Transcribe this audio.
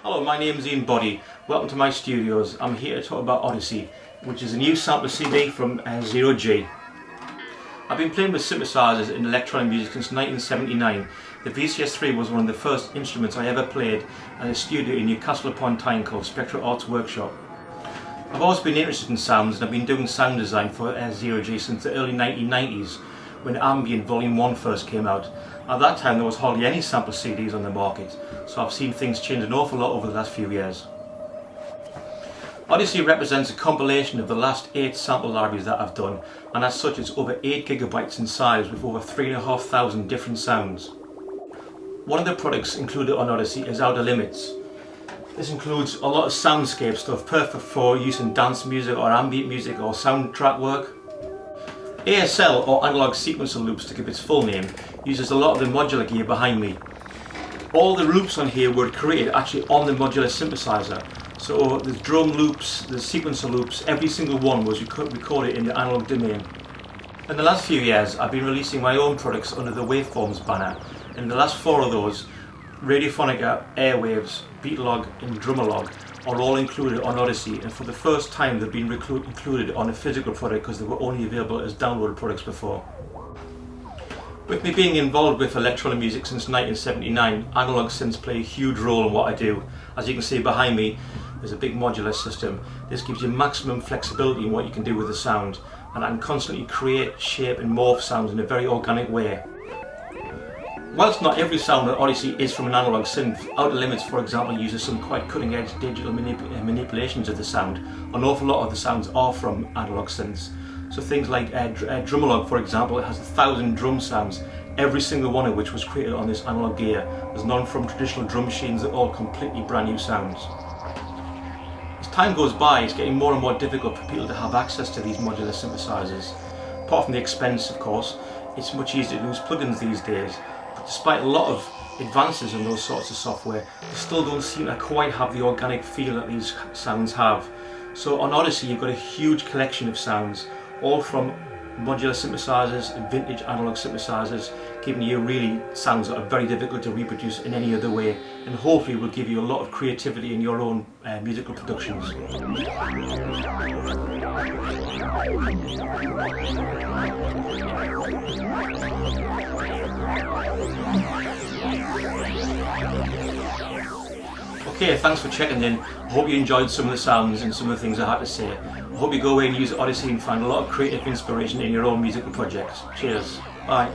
Hello, my name is Ian Boddy. Welcome to my studios. I'm here to talk about Odyssey, which is a new sample CD from Zero G. I've been playing with synthesizers in electronic music since 1979. The VCS3 was one of the first instruments I ever played at a studio in Newcastle upon Tyne called Spectral Arts Workshop. I've always been interested in sounds, and I've been doing sound design for Zero G since the early 1990s when Ambient Volume 1 first came out. At that time there was hardly any sample CDs on the market, so I've seen things change an awful lot over the last few years. Odyssey represents a compilation of the last 8 sample libraries that I've done, and as such it's over 8 gigabytes in size with over 3,500 different sounds. One of the products included on Odyssey is Outer Limits. This includes a lot of soundscape stuff perfect for use in dance music or ambient music or soundtrack work. ASL, or Analog Sequencer Loops to give its full name, uses a lot of the modular gear behind me. All the loops on here were created actually on the modular synthesizer. So the drum loops, the sequencer loops, every single one was recorded in the analog domain. In the last few years I've been releasing my own products under the Waveforms banner. In the last 4 of those, Radiophonica, Airwaves, Beatlog and Drumalog are all included on Odyssey, and for the first time they've been included on a physical product because they were only available as download products before. With me being involved with electronic music since 1979, analog synths play a huge role in what I do. As you can see behind me, there's a big modular system. This gives you maximum flexibility in what you can do with the sound, and I can constantly create, shape and morph sounds in a very organic way. Whilst not every sound on Odyssey is from an analog synth, Outer Limits for example uses some quite cutting edge digital manipulations of the sound. An awful lot of the sounds are from analog synths. So things like Drumalog for example, it has 1,000 drum sounds, every single one of which was created on this analog gear. There's none from traditional drum machines, they're all completely brand new sounds. As time goes by, it's getting more and more difficult for people to have access to these modular synthesizers. Apart from the expense of course, it's much easier to use plugins these days. But despite a lot of advances in those sorts of software, they still don't seem to quite have the organic feel that these sounds have. So on Odyssey you've got a huge collection of sounds, all from modular synthesizers and vintage analog synthesizers, giving you really sounds that are very difficult to reproduce in any other way, and hopefully will give you a lot of creativity in your own musical productions. Okay, thanks for checking in. I hope you enjoyed some of the sounds and some of the things I had to say. I hope you go away and use Odyssey and find a lot of creative inspiration in your own musical projects. Cheers. Bye.